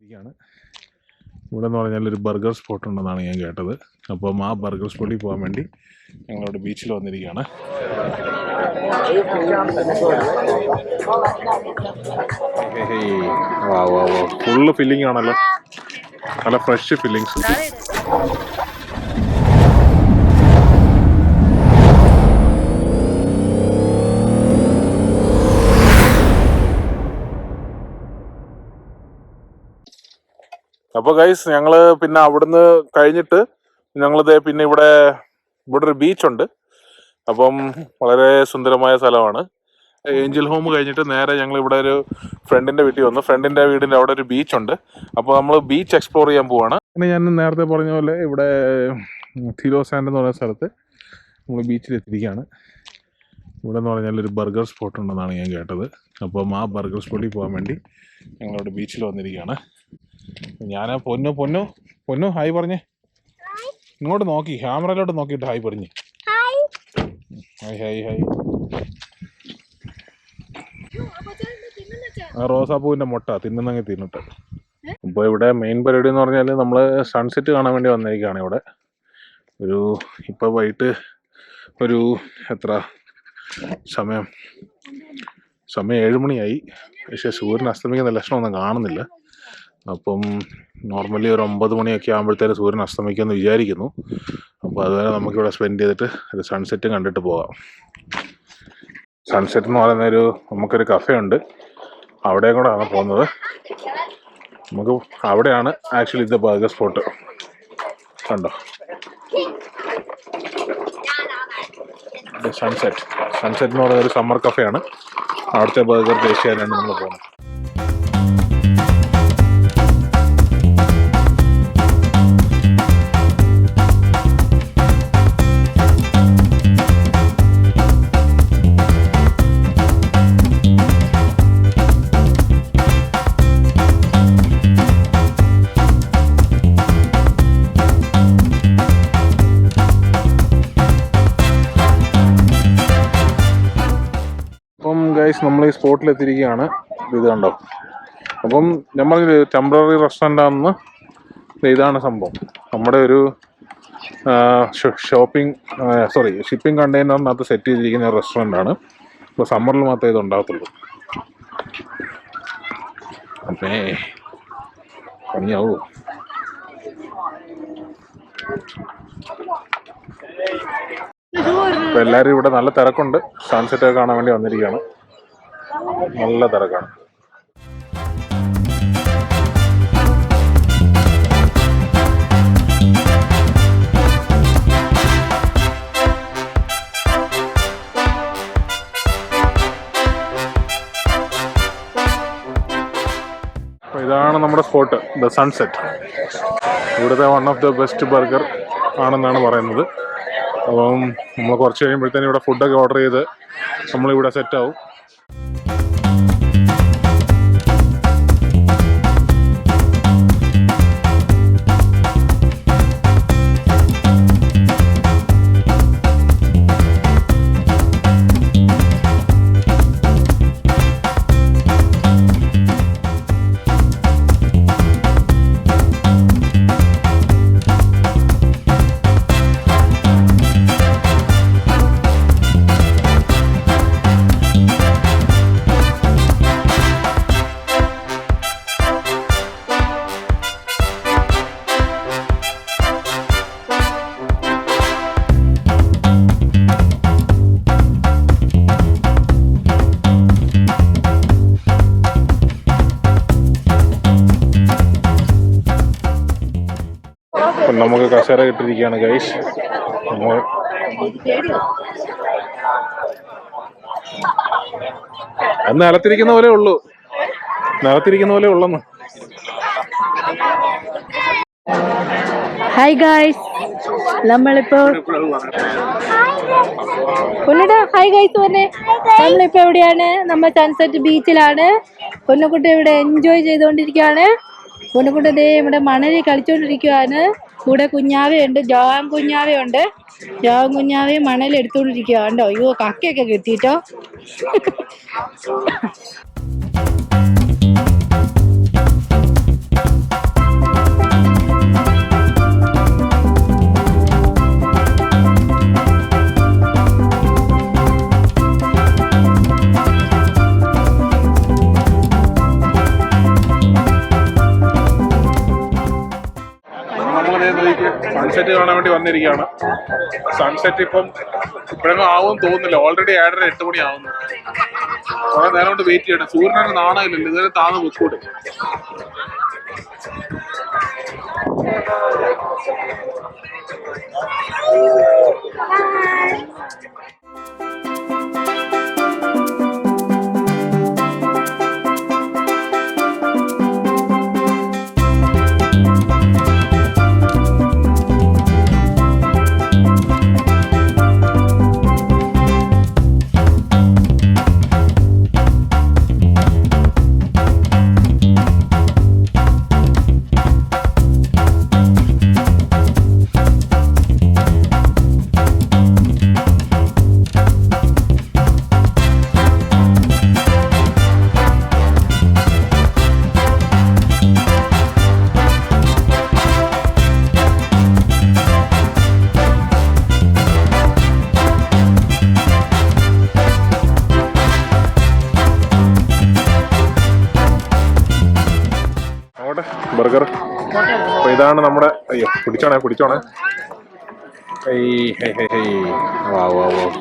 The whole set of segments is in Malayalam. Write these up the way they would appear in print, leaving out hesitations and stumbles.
ഇവിടെ എന്ന് പറഞ്ഞാൽ ഒരു ബർഗർ സ്പോട്ട് ഉണ്ടെന്നാണ് ഞാൻ കേട്ടത്. അപ്പം ആ ബർഗർ സ്പോട്ടിൽ പോകാൻ വേണ്ടി ഞങ്ങളിവിടെ ബീച്ചിൽ വന്നിരിക്കുകയാണ്. ഫുള്ള് ഫില്ലിംഗ് ആണല്ലോ, നല്ല ഫ്രഷ് ഫില്ലിങ്സ്. അപ്പോൾ ഗൈസ് ഞങ്ങള് പിന്നെ അവിടുന്ന് കഴിഞ്ഞിട്ട് ഞങ്ങളിതേ പിന്നെ ഇവിടെ ഒരു ബീച്ചുണ്ട്. അപ്പം വളരെ സുന്ദരമായ സ്ഥലമാണ്. ഏഞ്ചൽ ഹോം കഴിഞ്ഞിട്ട് നേരെ ഞങ്ങൾ ഇവിടെ ഒരു ഫ്രണ്ടിന്റെ വീട്ടിൽ വന്നു. ഫ്രണ്ടിന്റെ വീടിന്റെ അവിടെ ഒരു ബീച്ചുണ്ട്. അപ്പോൾ നമ്മൾ ബീച്ച് എക്സ്പ്ലോർ ചെയ്യാൻ പോവാണ്. പിന്നെ ഞാൻ നേരത്തെ പറഞ്ഞ പോലെ ഇവിടെ തിലോസാൻഡ് എന്ന് പറയുന്ന സ്ഥലത്ത് നമ്മൾ ബീച്ചിലെത്തിയിരിക്കുകയാണ്. ഇവിടെ എന്ന് പറഞ്ഞാൽ ഒരു ബർഗർ സ്പോട്ട് ഉണ്ടെന്നാണ് ഞാൻ കേട്ടത്. അപ്പം ആ ബർഗർ സ്പോട്ടിൽ പോകാൻ വേണ്ടി ഞങ്ങളിവിടെ ബീച്ചിൽ വന്നിരിക്കുകയാണ്. ഞാൻ പൊന്നു ഹായ് പറഞ്ഞേ, ഇങ്ങോട്ട് നോക്കി, ക്യാമറയിലോട്ട് നോക്കിയിട്ട് ഹായ് പറഞ്ഞേ. Hi hi hi. ആ റോസാപ്പൂവിന്റെ മുട്ട തിന്നുന്നെങ്കിൽ തിന്നിട്ട്. ഇപ്പോൾ ഇവിടെ മെയിൻ പരിപാടി എന്ന് പറഞ്ഞാൽ നമ്മൾ സൺസെറ്റ് കാണാൻ വേണ്ടി വന്നിരിക്കുകയാണ്. ഇവിടെ ഇപ്പോൾ വൈകിട്ട് ഒരു എത്ര സമയം 7 മണിയായി. പക്ഷേ സൂര്യൻ അസ്തമിക്കുന്ന ലക്ഷണമൊന്നും കാണുന്നില്ല. അപ്പം നോർമലി ഒരു 9 മണിയൊക്കെ ആകുമ്പോഴത്തേന് സൂര്യൻ അസ്തമിക്കുമെന്ന് വിചാരിക്കുന്നു. അപ്പോൾ അതുവരെ നമുക്കിവിടെ സ്പെൻഡ് ചെയ്തിട്ട് ഒരു സൺസെറ്റ് കണ്ടിട്ട് പോകാം. സൺസെറ്റ് എന്ന് പറയുന്ന നമുക്കൊരു കഫേ ഉണ്ട്, അവിടെയും കൂടെ ആണ് പോകുന്നത്. നമുക്ക് അവിടെയാണ് ആക്ച്വലി ഇത് ബർഗർ സ്പോട്ട്. കണ്ടോ, സൺസെറ്റ് എന്ന് പറയുന്ന ഒരു സമ്മർ കഫേയാണ്. അവിടുത്തെ ബർഗർ ടേസ്റ്റ് ചെയ്യാനാണ് നമ്മൾ പോകുന്നത്. നമ്മൾ ഈ സ്പോട്ടിലെത്തിയിരിക്കുകയാണ്. ഇത് കണ്ടോ, അപ്പം നമ്മൾ ടെമ്പററി റെസ്റ്റോറൻ്റ് ആണെന്ന്. ഇതാണ് സംഭവം. നമ്മുടെ ഒരു ഷിപ്പിംഗ് കണ്ടെയ്നറിനകത്ത് സെറ്റ് ചെയ്തിരിക്കുന്ന ഒരു റെസ്റ്റോറൻ്റ് ആണ്. ഇപ്പോൾ സമ്മറിൽ മാത്രമേ ഇത് ഉണ്ടാകത്തുള്ളൂ. അപ്പേ പണിയാവൂ. ഇപ്പം എല്ലാവരും ഇവിടെ നല്ല തിരക്കുണ്ട്. സൺസെറ്റ് ഒക്കെ കാണാൻ വേണ്ടി വന്നിരിക്കുകയാണ്. നല്ല തിരക്കാണ്. അപ്പോൾ ഇതാണ് നമ്മുടെ സ്പോട്ട്, ദ സൺസെറ്റ്. ഇവിടുത്തെ one of the best burger ആണെന്നാണ് പറയുന്നത്. അപ്പം നമ്മൾ കുറച്ച് കഴിയുമ്പോഴത്തേനും ഇവിടെ ഫുഡൊക്കെ ഓർഡർ ചെയ്ത് നമ്മളിവിടെ സെറ്റാവും. നമുക്ക് കസേര കിട്ടിയിരിക്കുകയാണ് ഗൈസ്. അത് നിലത്തിരിക്കുന്ന പോലെ ഉള്ളൂ, ഉള്ളെന്ന്. ഹായ് ഗൈസ്, നമ്മളിപ്പോ ഹായ് ഗൈസ് പറഞ്ഞേ. നമ്മളിപ്പോ എവിടെയാണ്? നമ്മൾ സൺസെറ്റ് ബീച്ചിലാണ്. പൊന്നുകുട്ടി ഇവിടെ എൻജോയ് ചെയ്തുകൊണ്ടിരിക്കുകയാണ്. പൊന്നുകുട്ടി ദേ ഇവിടെ മണലിൽ കളിച്ചോണ്ടിരിക്കുകയാണ്. കൂടെ കുഞ്ഞാവയുണ്ട്, ജോവാൻ കുഞ്ഞാവയുണ്ട്. ജോവാൻ കുഞ്ഞാവയും മണൽ എടുത്തോണ്ടിരിക്കുക. കണ്ടോ, അയ്യോ കക്കയൊക്കെ കിട്ടിട്ടോ. സൺസെറ്റ് കാണാൻ വേണ്ടി വന്നിരിക്കുകയാണ്. സൺസെറ്റ് ഇപ്പോഴൊന്നും ആവും തോന്നുന്നില്ല. ഓൾറെഡി 7:30 8 മണി ആവുന്നു. കുറെ നേരം കൊണ്ട് വെയിറ്റ് ചെയ്യണം. സൂര്യനൊക്കെ നാണമില്ലല്ലോ, ഇതുവരെ താന്ന് വെക്കൂടെ. ബർഗർ. അപ്പൊ ഇതാണ് നമ്മുടെ, അയ്യോ പിടിച്ചോണേ.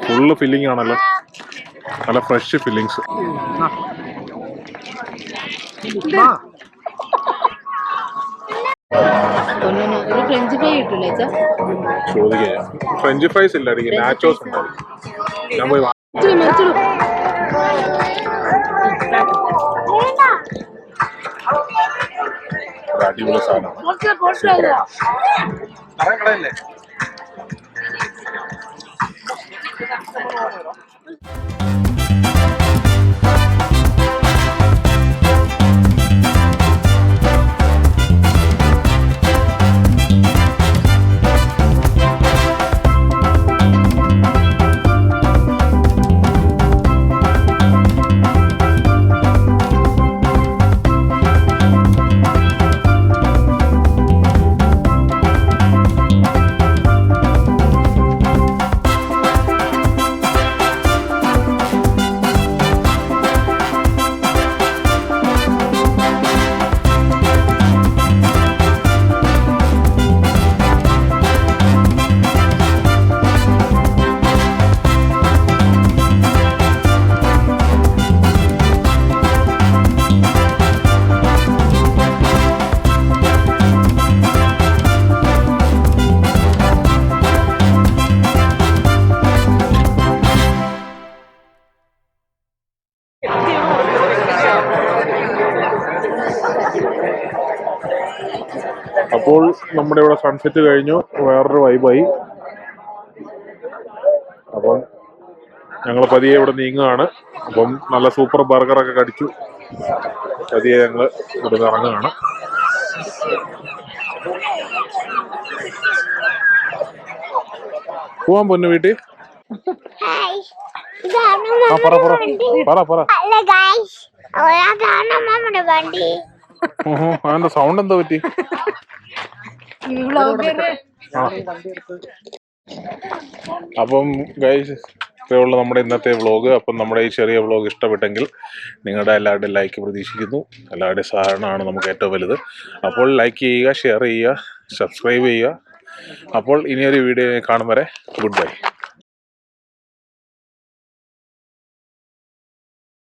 ഫുള്ള് ഫില്ലിംഗ് ആണല്ലോ, നല്ല ഫ്രഷ് ഫില്ലിങ്സ്. ചോദിക്കുക ഫ്രഞ്ച് ഫ്രൈസ് ഇല്ലായിരിക്കും, നാച്ചോസ് ഉണ്ടായിരിക്കും. ഞാൻ പോയി അടിപൊളി സാധനമാണ്. അപ്പോൾ നമ്മുടെ ഇവിടെ സൺസെറ്റ് കഴിഞ്ഞു, വേറൊരു വൈബായി. അപ്പം ഞങ്ങൾ പതിയെ ഇവിടെ നീങ്ങുകയാണ്. അപ്പം നല്ല സൂപ്പർ ബർഗറൊക്കെ കടിച്ചു പതിയെ ഞങ്ങൾ ഇവിടെ ഇറങ്ങുകയാണ്. പോവാൻ പൊന്നു വീട്ടിൽ. അതിന്റെ സൗണ്ട് എന്താ പറ്റി? അപ്പം ഗൈസ്, ഇത്രയുള്ള നമ്മുടെ ഇന്നത്തെ വ്ളോഗ്. അപ്പം നമ്മുടെ ഈ ചെറിയ വ്ളോഗ് ഇഷ്ടപ്പെട്ടെങ്കിൽ നിങ്ങളുടെ എല്ലാവരുടെയും ലൈക്ക് പ്രതീക്ഷിക്കുന്നു. എല്ലാവരുടെയും സഹകരണമാണ് നമുക്ക് ഏറ്റവും വലുത്. അപ്പോൾ ലൈക്ക് ചെയ്യുക, ഷെയർ ചെയ്യുക, സബ്സ്ക്രൈബ് ചെയ്യുക. അപ്പോൾ ഇനിയൊരു വീഡിയോ കാണും വരെ ഗുഡ് ബൈ.